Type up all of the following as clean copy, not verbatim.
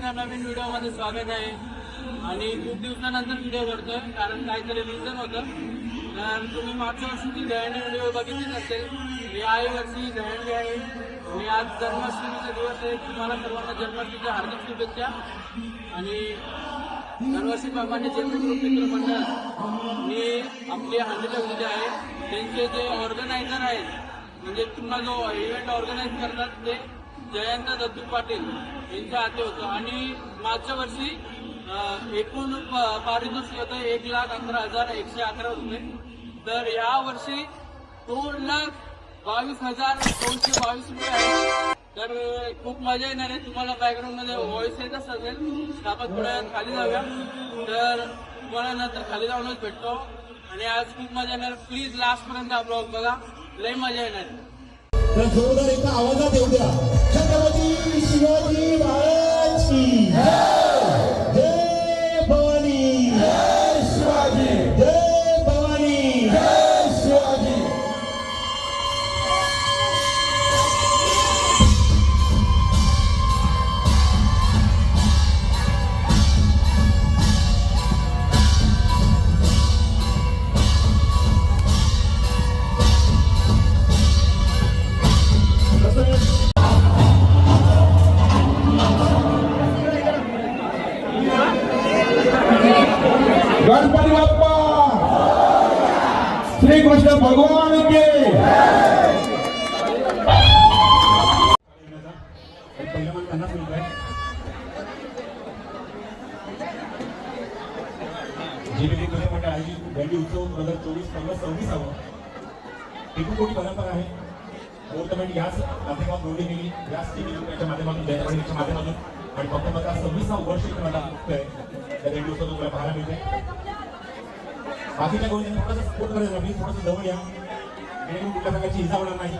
एका नवीन व्हिडिओमध्ये स्वागत आहे आणि खूप दिवसानंतर व्हिडिओ करतोय कारण काहीतरी रिझन होतं. तर तुम्ही मागच्या वर्षीची दहंडी व्हिडिओ बघितलीच असेल. याही वर्षी दहंडी आहे आणि आज जन्माष्टमीचा दिवस आहे. तुम्हाला सर्वांना जन्माष्टमीच्या हार्दिक शुभेच्छा. आणि दरवर्षीप्रमाणे जे मित्र मंडळ मी आपली हंडीला उद्या आहे त्यांचे जे ऑर्गनायझर आहेत म्हणजे पुन्हा जो इव्हेंट ऑर्गनाईज करतात ते जयंत दत्तू पाटील यांच्या हाती होतं. आणि मागच्या वर्षी एकूण पारितोषिक होतं 1,11,111 रुपये. तर या वर्षी 2,22,222 रुपये आहे. तर खूप मजा येणार आहे. तुम्हाला बॅकग्राऊंडमध्ये व्हॉइस येत असेल आपण थोड्या खाली जाऊया तर तुम्हाला नंतर खाली जाऊनच भेटतो. आणि आज खूप मजा येणार. प्लीज लास्टपर्यंत हा ब्लॉग बघा, लय मजा येणार. तर जोरदार एका आवाजात येऊ द्या. छत्रपती शिवाजी महाराजची जय भवानी, जय शिवाजी, जय भवानी, जय शिवाजी. गणपती बाप्पा श्री कृष्ण भगवान के. दंडी उत्सव 2024-25 एकूण कोटी परंपरा आहे. गव्हर्नमेंट याच माध्यमातून जोडली गेली, याच टीव्हीच्या माध्यमातून दैनंदिनच्या माध्यमातून आणि फक्त मला 26 वर्ष मला आहे त्या दंडी उत्सव तुला पाहायला मिळते. बाकीच्या गोष्टी थोडंसं सपोर्ट करायचं, प्लीज थोडंसं जवळ या जेणेकरून कुठल्या प्रकारची इजा होणार नाही.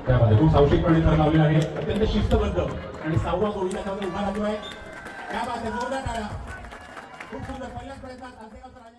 त्यामध्ये खूप सावशिकपणे तर लावले आहे. अत्यंत शिस्तबद्ध आणि 6व्या गोळीला त्यामध्ये उभा राहतो आहे. त्या बाबतीत जोरदार टाळ्या. खूप सुंदर पहिल्याच प्रयत्नात तासगावचा राजा.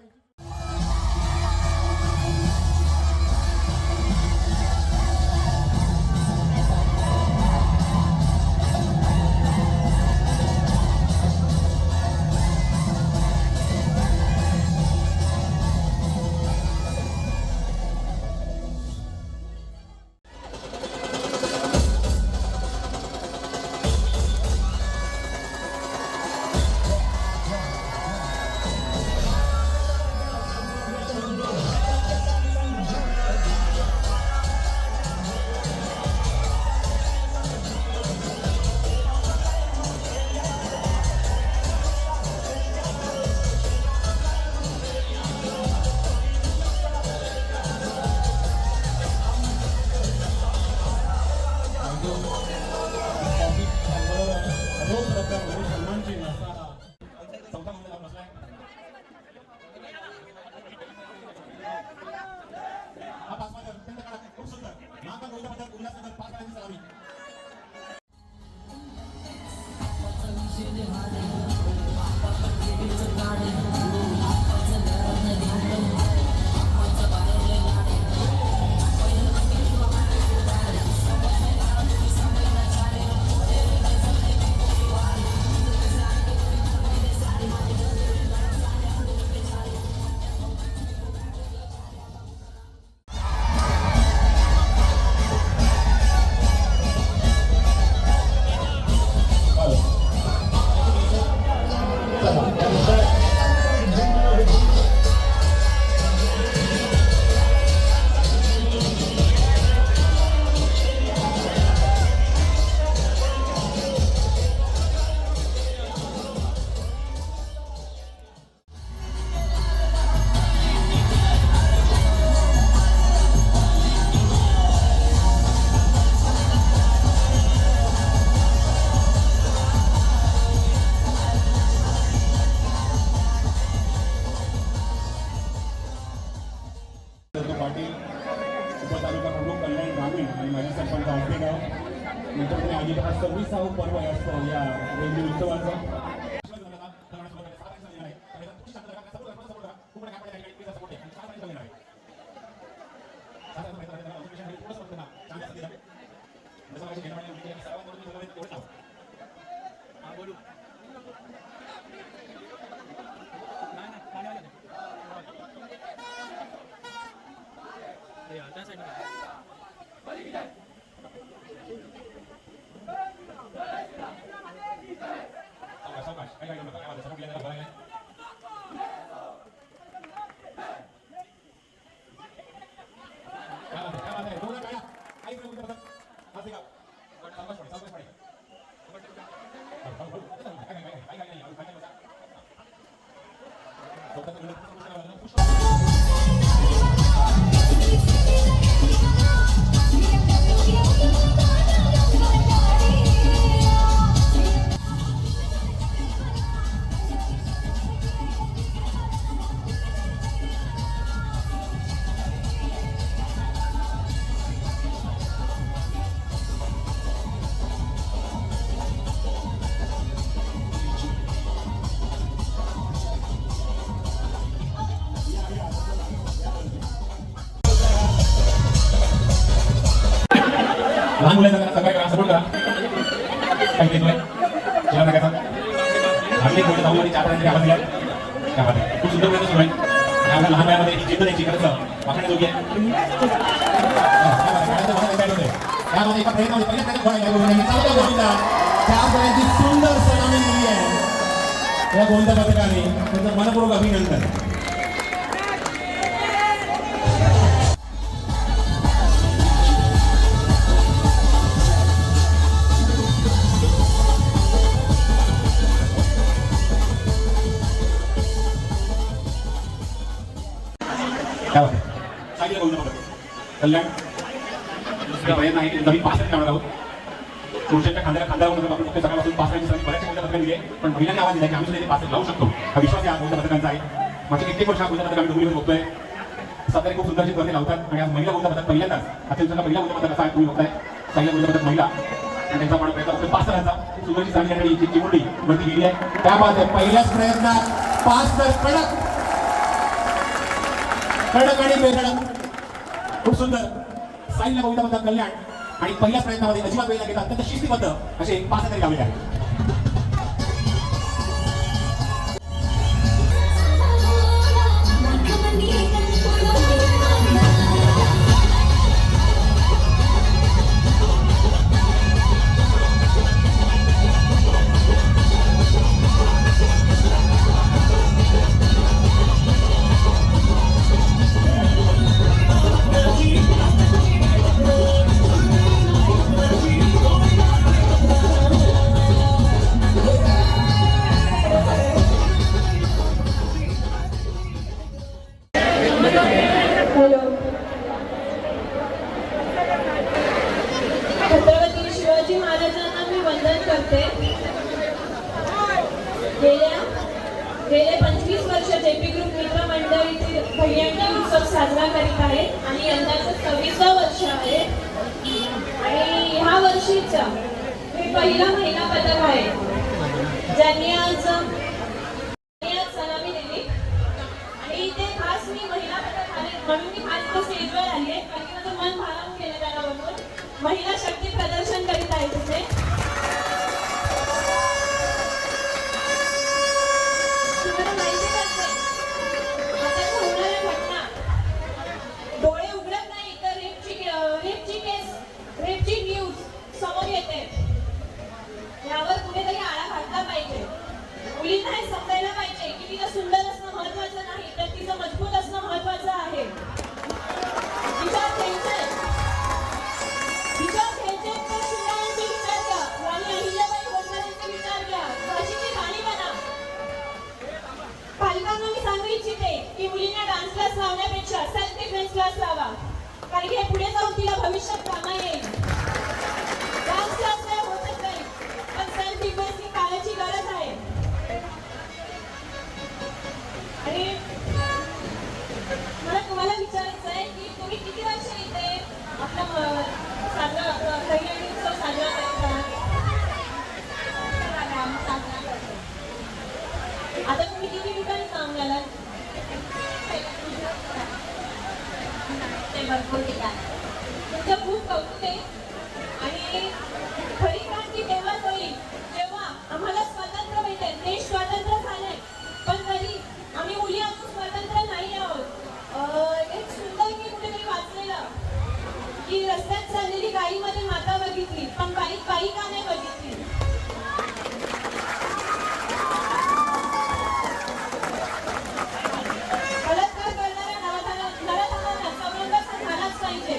लहान मुलांना सगळ्या करा सपोर्ट करा काही देतोय जेवण टाकायचा आपली मुलं जाऊन आणि 4 पर्यंत आवाज दिला काय बात आहे खूप सुंदर प्रयत्न सुरू आहे आपल्या लहान वयामध्ये ही जिद्द द्यायची खरंच वाकण्याजोगी आहे त्यामध्ये एका प्रयत्नामध्ये पहिल्या गोविंदा त्यापर्यंत सुंदर सलामी दिली आहे या गोविंदा पथकाने त्यांचं मनपूर्वक अभिनंदन काय होतं सांगितलं बोलणं बघा कल्याण प्रयत्न आहे की नवीन 65 लावणार आहोत पुरुषांच्या खांद्याला खांदा लावून आपण फक्त सकाळपासून 65 दिवसांनी बऱ्याचशा गोल्ड पथकं दिली आहे पण महिलांनी आवाज दिला की आम्ही सुद्धा 65 लावू शकतो हा विश्वास या गोल्ड पथकांचा आहे माझे कित्येक वर्ष हा गोल्ड पथक आम्ही दोघीमध्ये बघतोय सध्या खूप सुंदरशी स्पर्धे लावतात आणि आज महिला गोल्ड पथक पहिल्यांदाच आता दिवसाला पहिला गोल्ड पथक असा आहे तुम्ही बघताय पहिला गोल्ड पथक महिला आणि त्यांचा पण प्रयत्न फक्त 5 रनचा सुंदरशी चांगली आणि चिमुरडी वरती गेली आहे त्यामध्ये पहिल्याच प्रयत्नात 5 तर कडक आणि बेधडक खूप सुंदर साईला गोविंदा पथक कल्याण आणि पहिल्याच प्रयत्नामध्ये अजिबात वेळ लागेल अत्यंत शिस्तीबद्ध असे 5 तरी लावले आहेत छत्रपती शिवाजी महाराजांना मी वंदन करते गेले 25 वर्ष जेपी ग्रुप मित्र मंडळीतील भैय्यांनी उत्सव साजरा करीत आहे आणि यंदाचं 26वा वर्ष आहे आणि ह्या वर्षीचा हे पहिला महिला पदक आहे ज्यांनी आज सलामी दिली आणि ते खास मी महिला पदक आले म्हणून मी खास स्टेजवर आली आहे कारण की माझं मन भारावून गेलं त्यांना बघून महिला शक्ती प्रदर्शन करीत आहे तिथे तुम्हाला माहिती असेल आता होणाऱ्या घटना डोळे उघडत नाही तर रेपची न्यूज समोर येते यावर कुठेतरी आळा घातला पाहिजे मुलींना हे समजायला पाहिजे की तिला सुंदर असणं महत्वाचं नाही तर तिचं मजबूत असणं महत्वाचं आहे तिच्या घ्यायचे तर शिवरायांचे विचार घ्या राणी अहिल्याबाई होळकरांचे विचार घ्या झाशीची राणी बना पालकांना मी सांगू इच्छिते की मुलींना डान्स क्लास लावण्यापेक्षा सेल्फ डिफेन्स क्लास लावा कारण की हे पुढे जाऊन तिला भविष्यात कामा येईल डान्स क्लास काय होतच नाही पण सेल्फ डिफेन्स ही काळाची गरज आहे आणि मला तुम्हाला विचारायचं आहे की तुम्ही किती वर्ष इथे आपला कल्याणी उत्सव साजरा करता आता तुम्ही किती ठिकाणी काम घालाल ते भरपूर ठिकाणी तुमचं खूप कौतुक आहे आणि खरी क्रांती तेव्हाच होईल जेव्हा आम्हाला स्वातंत्र्य मिळते देश स्वतंत्र झालाय पण तरी आम्ही मुली अजून स्वतंत्र नाही आहोत एक सुंदर मी कुठेतरी वाचलेलं की रस्त्यात चाललेली गाईमध्ये माता बघितली पण बाई का नाही बघितली बलात्कार करणाऱ्या नराधमांना संरक्षण झालाच पाहिजे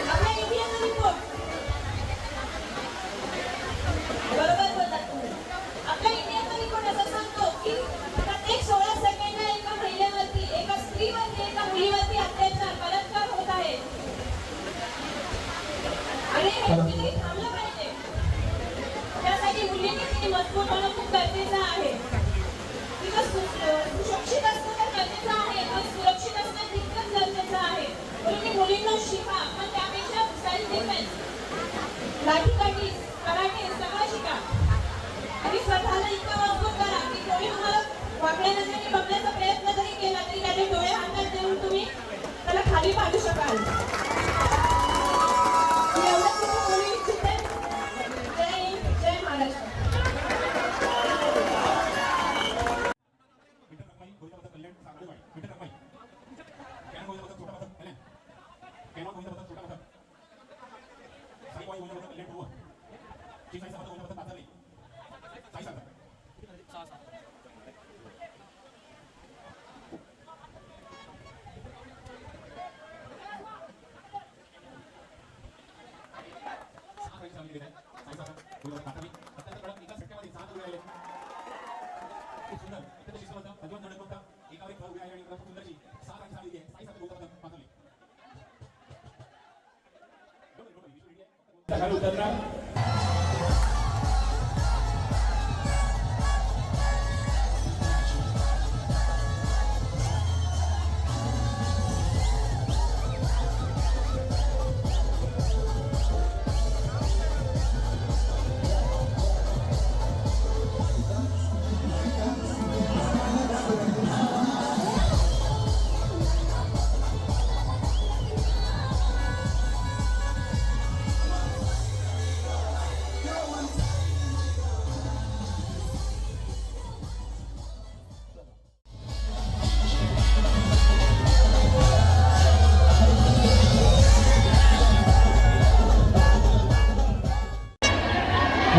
आपल्या इम्युनिटी मजबूत होणं खूप गरजेचं आहे. तिथं सुरक्षित असणं तर गरजेचं आहे, पण सुरक्षित असणं तितकंच गरजेचं आहे. तुम्ही मुलींना शिका, पण त्यापेक्षा सेल्फ डिफेन्स, लाठीकाठी, कराटे सगळं शिका आणि स्वतःला इतकं मजबूत करा की कोणी तुम्हाला वाकड्या नजरेने बघण्याचा प्रयत्न जरी केला तरी त्याचे डोळे हातात देऊन तुम्ही त्याला खाली पाडू शकाल. मी एवढंच तुम्ही बोलू इच्छिते. जय हिंद, जय महाराष्ट्र. सकाळी उतरणार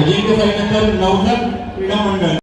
अजिंक्य झाल्यानंतर नवजात क्रीडा मंडळ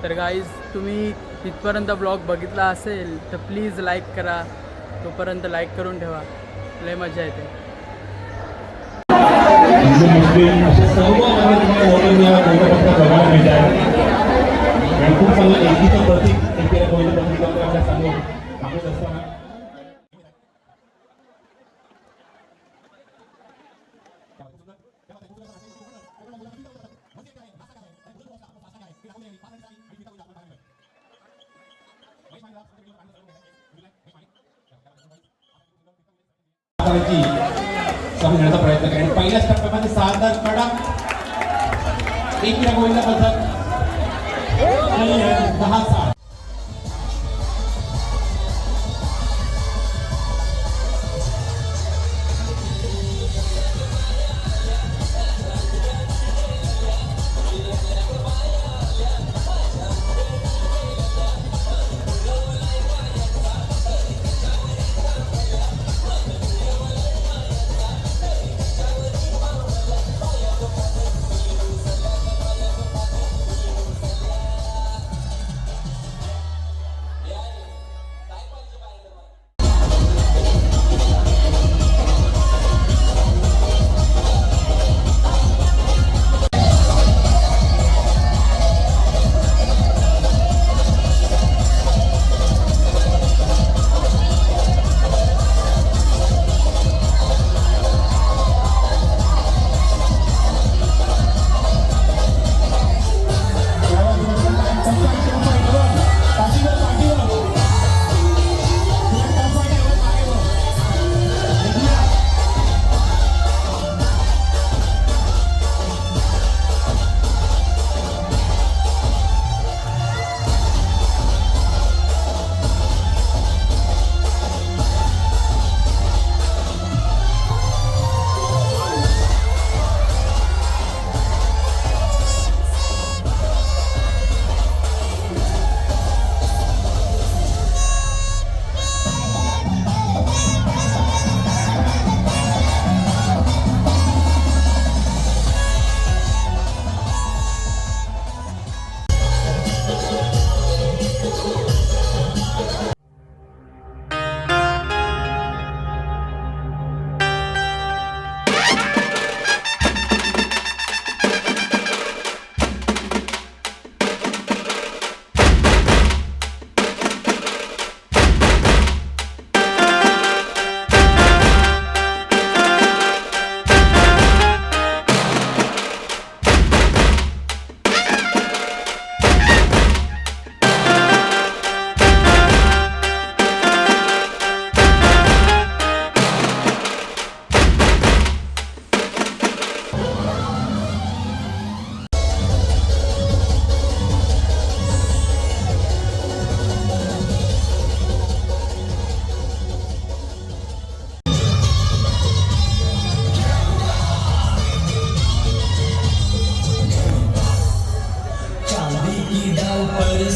तर गाईज तुम्ही इथपर्यंत ब्लॉग बघितला असेल तर प्लीज लाईक करा. तोपर्यंत लाईक करून ठेवा, लय मजा येते. खूप चांगलं एकीचं प्रतीक एकीला गोविंद प्रतीक आपल्या समोर आपण असताना समजण्याचा प्रयत्न करेन. पहिल्याच टप्प्यामध्ये 6 कडक एकीला गोविंद पद्धत 10-7.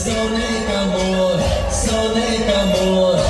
सोने का मोर, सोने का मोर.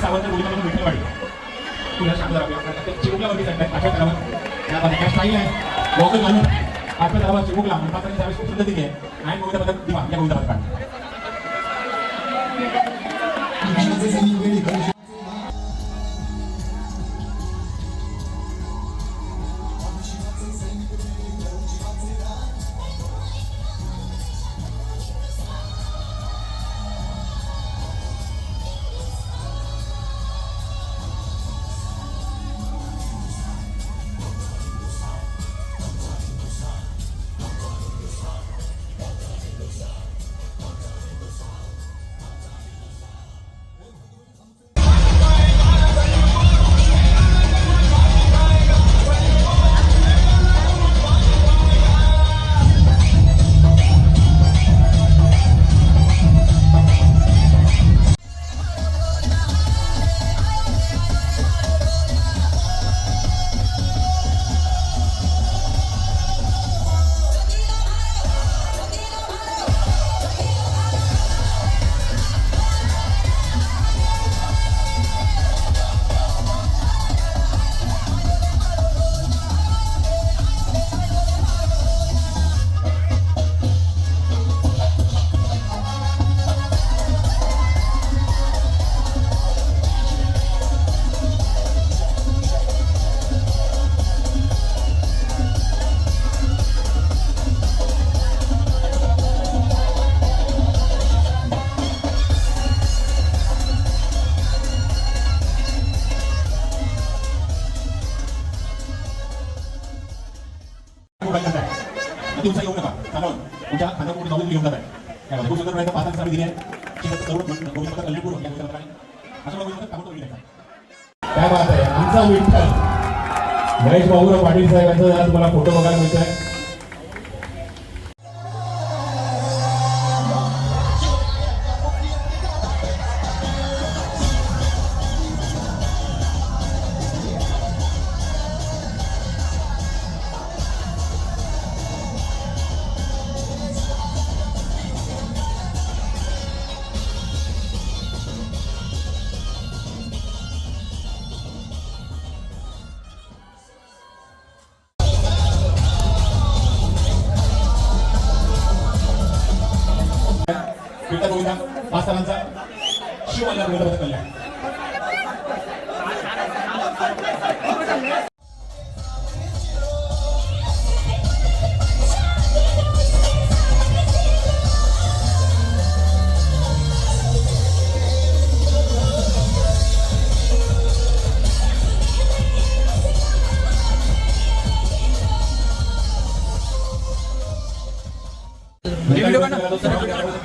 सावंत बोलीमधून विठ्ठलवाडी तुला शांत राहूया चिमुकलावरती चढतात आठव्या तलावर त्यामध्ये काय स्टाईल आहे गॉगल घालून आठव्या तलावर चिमुकला म्हणतात त्यावेळेस खूप सुंदर दिली आहे आणि गोविंद पदक दिवा या गोविंद पदकात दिवसा येऊ नका त्यामुळे तुमच्या खांद्यावर जाऊन घेऊन जात आहे त्यामध्ये खूप सुंदर प्रयत्न पाहताना आम्ही दिली आहे गोविंद कल्याणपूर या गोविंद असं गोविंद ताबडतोब लिहिलं काय बात आहे आमचा विठ्ठल महेश भाऊराव पाटील साहेबांचा तुम्हाला फोटो बघायला मिळत आहे गोविंदा 5 तालांचा शिवमल्ला गोविंद पदक कल्याण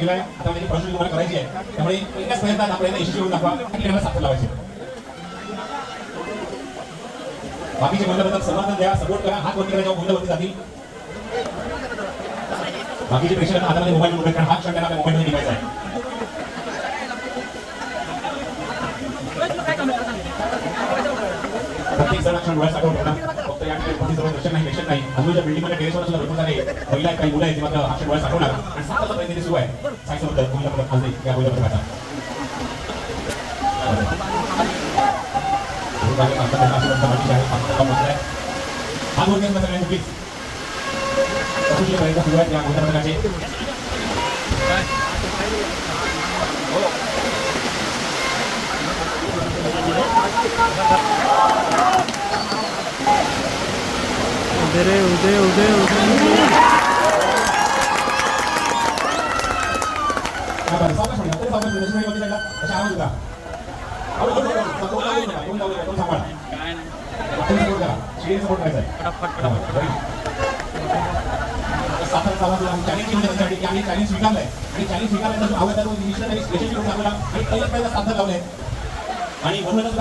गेलाय आता म्हणजे प्रश्न तुम्हाला करायची आहे त्यामुळे एकाच प्रयत्नात आपल्याला यशस्वी होऊन दाखवा आपल्याला साथ लावायची बाकीचे गोविंद समर्थन द्या सपोर्ट करा हात वरती करा जेव्हा गोविंद वरती जातील बाकीचे प्रेक्षकांना हातामध्ये मोबाईल उभे कारण हात क्षण त्यांना आपल्या मोबाईलमध्ये निघायचा आहे प्रत्येक जण क्षण डोळ्यात साठवून ठेवणार फक्त या ठिकाणी दर्शन नाही प्रेक्षक नाही अजूनच्या बिल्डिंगमध्ये टेरेसवर सुद्धा भरपूर सारे महिला काही मुलं आहेत ते मात्र हात डोळ्यात साठवणार आणि 7 वाजता प्रयत्न सुरू आहे साई समर्थ गोविंद पदक खालते या गोविंद पदकाचा हात वरती सगळ्यांनी प्लीज अतिशय प्रयत्न सुरू आहेत या गोविंद पदकाचे चॅलेंज स्वीकारलंय आणि चॅलेंज स्वीकारल्यानंतर आवडता तो मिश्र त्यांनी स्पेशल करून दाखवला आणि पहिल्या साधन लावलंय आणि म्हणूनच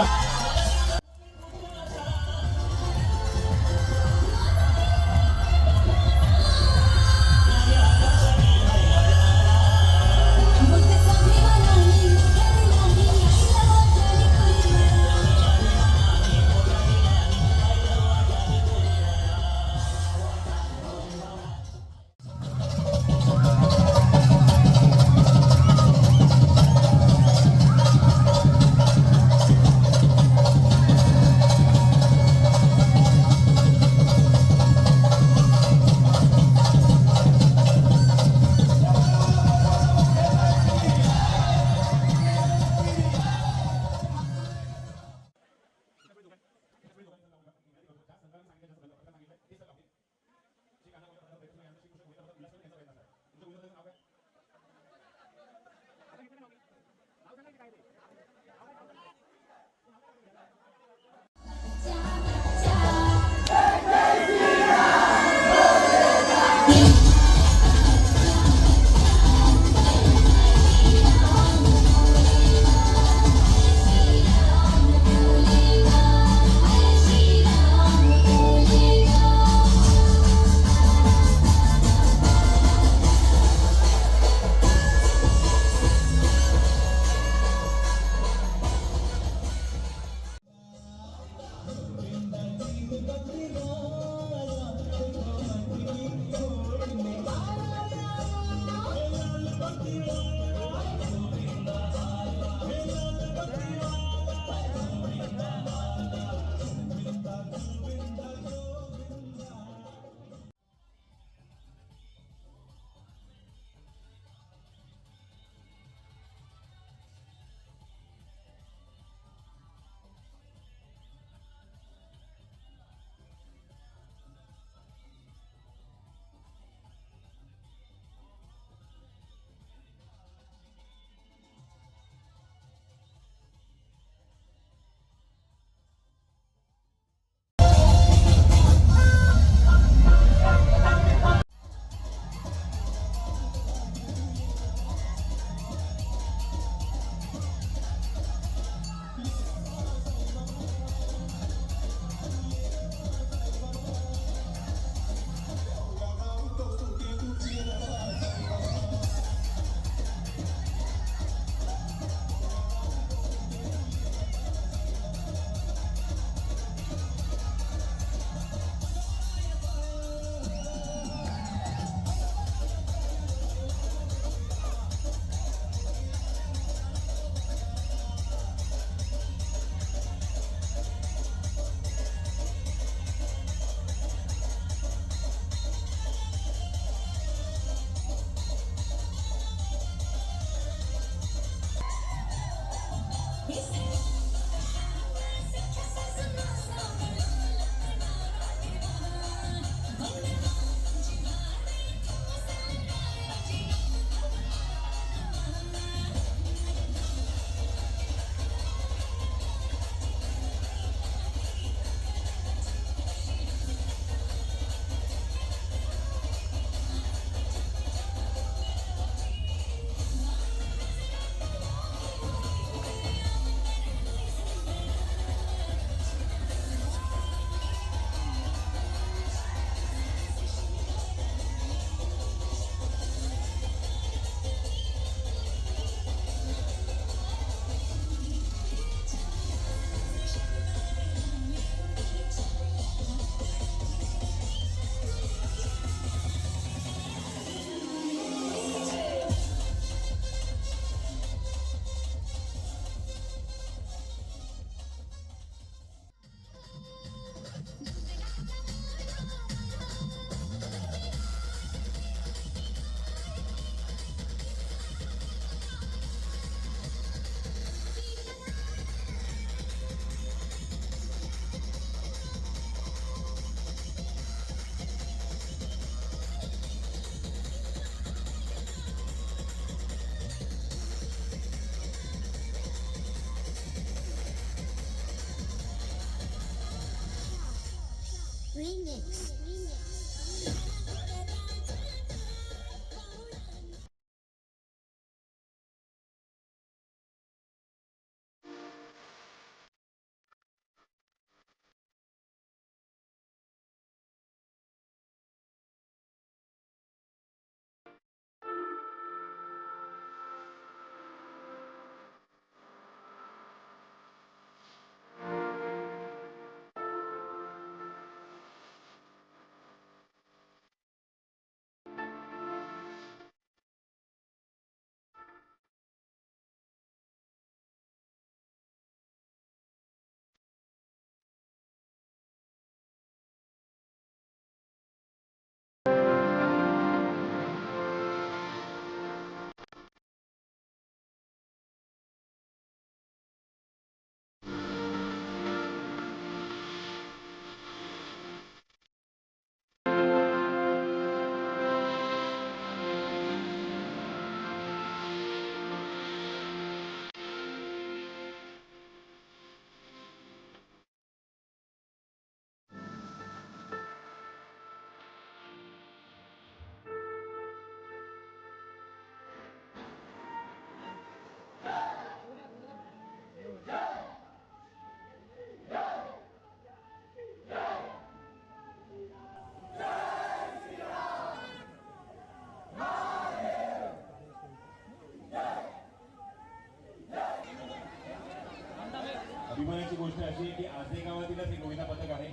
अभिमानाची गोष्ट अशी आहे की आजही गावातीलच एक गोविंदा पथक आहे.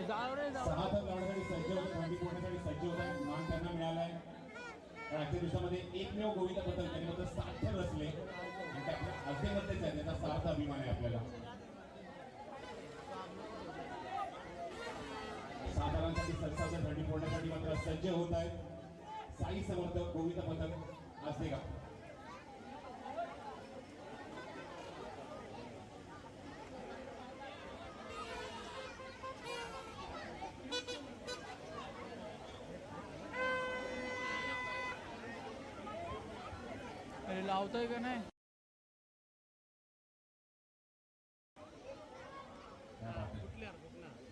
6 थर लावण्यासाठी सज्ज होत, थंडी पोहण्यासाठी सज्ज होत आहे. मान त्यांना मिळाला आहे. कारण आजच्या दिवसामध्ये एकमेव गोविंदा पथक त्यांनी फक्त 7 थर रचले आणि ते आपल्या आजमध्येच आहे. त्याचा सार्थ अभिमान आहे आपल्याला. साधारणसाठी सरसावच्या थंडी पोहण्यासाठी मात्र सज्ज होत आहेत साई समर्थ गोविंदा पथक आजदेगाव. अरे लावतोय का नाही?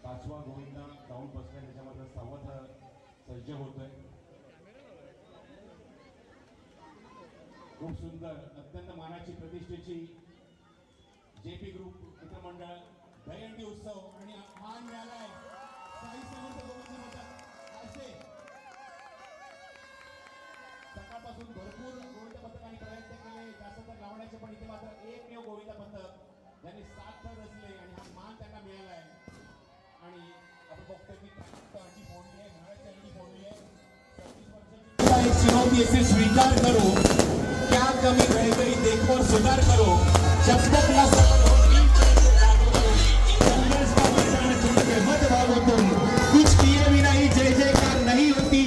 पाचवा गोविंदा जाऊन बसलाय, त्याच्यामध्ये 6वा थर सज्ज होतोय. खूप सुंदर, अत्यंत मानाची प्रतिष्ठेची जेपी ग्रुप मित्रमंडळ दहीहंडी उत्सव आणि मान मिळालाय साई समर्थ गोविंद पथक असे. सकाळपासून भरपूर गोविंद पथकाने प्रयत्न केले जास्त तर लावण्याचे, पण इथे मात्र एकमेव गोविंद पथक ज्यांनी 7 थर रचले आणि हा मान त्यांना मिळालाय. आणि आपण बघतोय की अंडी फोडली आहे, घराची अंडी फोडली आहे. 36 वर्षाची एक चुनौती से स्वीकार करो, क्या कमी रह गई देखो और सुधार करो, जब तक न सफल होगी संघर्ष का मैदान चुन के मत भागो तुम, कुछ किए बिना ही जय जयकार नहीं होती,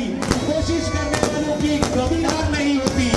कोशिश करने वालों की कभी हार नहीं होती.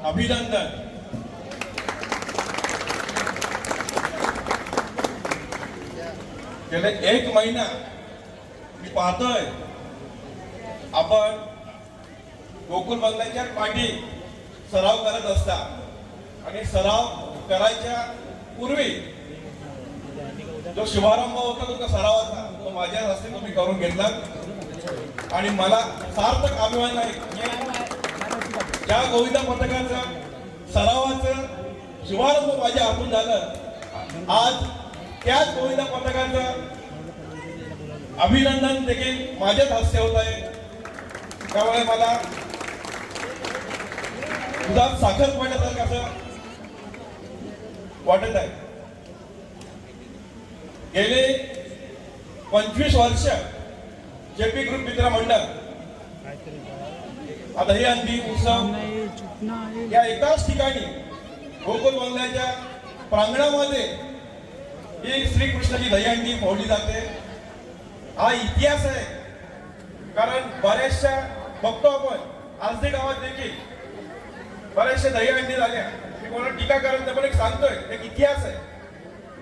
अभिनंदन. गेले 1 महिना मी पाहतोय आपण गोकुळ बंगल्याच्या पाठी सराव करत असता आणि सराव करायच्या पूर्वी जो शुभारंभ होता तो सरावाचा तो माझ्या हस्ते तुम्ही करून घेतला आणि मला सार्थक अभिमान आहे. या गोविंदा पथकाचा सरावाचं शुभारंभ माझ्या हातून झालं. आज त्याच गोविंदा पथकाचं अभिनंदन देखील माझ्याच हस्ते होत आहे. त्यामुळे मला दुधात साखर पडल्यासारखं असं वाटत आहे. गेले 25 वर्ष जेपी ग्रुप मित्र मंडळ आता हे अंतिम उत्सव या एकाच ठिकाणी गोकुळ बंगल्याच्या प्रांगणामध्ये ही श्रीकृष्णाची दहीहंडी फोडली जाते. हा इतिहास आहे. कारण बऱ्याचशा बघतो आपण आजही गावात देखील बऱ्याचशा दहीहंडी झाल्या. मी कोणाला टीका करत नाही पण एक सांगतोय एक इतिहास आहे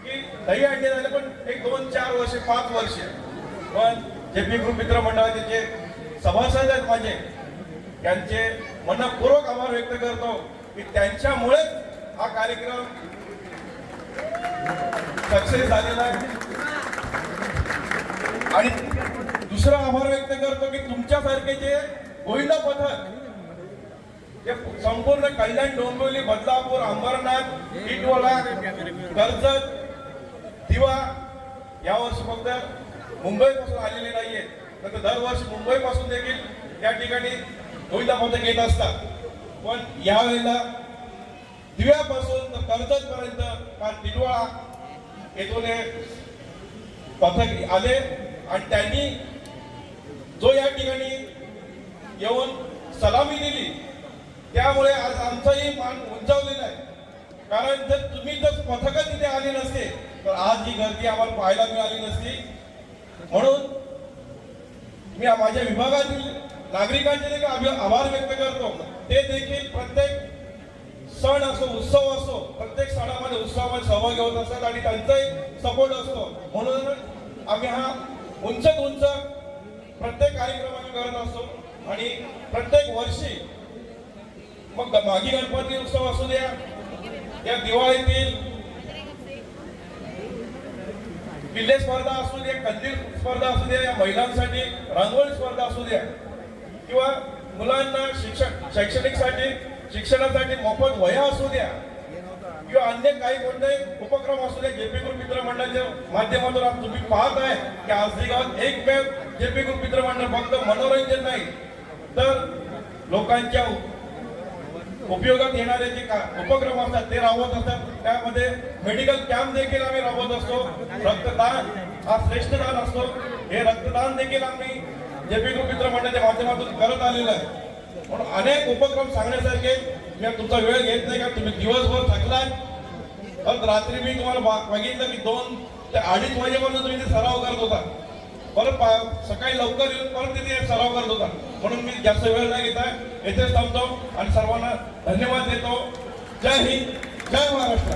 की दहीहंडी झाले पण 1, 2, 4 वर्ष 5 वर्ष पण जेपी ग्रुप मित्र मंडळाचे जे सभासद आहेत माझे त्यांचे मनपूर्वक आभार व्यक्त करतो की त्यांच्यामुळे हा कार्यक्रम सक्सेस झालेला आहे. आणि दुसरा आभार व्यक्त करतो की तुमच्यासारखे जे गोविंदा पथक जे संपूर्ण कल्याण, डोंबिवली, बदलापूर, अंबरनाथ, टिटवाळा, कर्जत, दिवा यावर्षी फक्त मुंबईपासून आलेले नाहीये तर दरवर्षी मुंबईपासून देखील या ठिकाणी गोविंदा पथक येत असतात. पण यावेळेला दिव्यापासून तर कर्जत पर्यंत टिटवाळा येथून पथक आले आणि त्यांनी जो या ठिकाणी येऊन सलामी दिली त्यामुळे आज आमचाही मान उंचावलेला आहे. कारण जर तुम्ही जर पथक तिथे आले नसते तर आज ही गर्दी आम्हाला पाहायला मिळाली नसती. म्हणून मी माझ्या विभागातील नागरिकांचे देखील आभार व्यक्त करतो. ते देखील प्रत्येक सण असो उत्सव असो प्रत्येक सणामध्ये उत्सवामध्ये सहभागी होत असतात आणि त्यांचाही सपोर्ट असतो. म्हणून आम्ही हा उंच प्रत्येक कार्यक्रम आम्ही करत असतो आणि प्रत्येक वर्षी मग मागी गणपती उत्सव असू द्या या दिवाळीतील किल्ले स्पर्धा असू द्या कंदील स्पर्धा असू द्या या महिलांसाठी रांगोळी स्पर्धा असू द्या किंवा मुलांना शैक्षणिकसाठी शिक्षणासाठी मोफत वह्या असू द्या किंवा अन्य काही कोणतेही उपक्रम असू द्या जेपी ग्रुप मित्र मंडळाच्या माध्यमातून तुम्ही पाहत आहे की आजही गावात एकमेव जेपी ग्रुप मित्र मंडळ फक्त मनोरंजन नाही तर लोकांच्या उपयोगात येणारे जे उपक्रम असतात ते राबवत असतात. त्यामध्ये मेडिकल कॅम्प देखील आम्ही राबवत असतो. रक्तदान हा श्रेष्ठ दान असतो. हे रक्तदान देखील आम्ही जेपी ग्रुप मित्र मंडळाच्या माध्यमातून करत आलेलं आहे. म्हणून अनेक उपक्रम सांगण्यासारखे मी तुमचा वेळ घेत नाही का तुम्ही दिवसभर थकलात पण रात्री मी तुम्हाला बघितलं की 2 ते 2:30 वाजेपर्यंत तुम्ही ते सराव करत होता. परत सकाळी लवकर येऊन परत तिथे सराव करत होता. म्हणून मी जास्त वेळ नाही घेत आहे. येथेच थांबतो आणि सर्वांना धन्यवाद देतो. जय हिंद, जय महाराष्ट्र.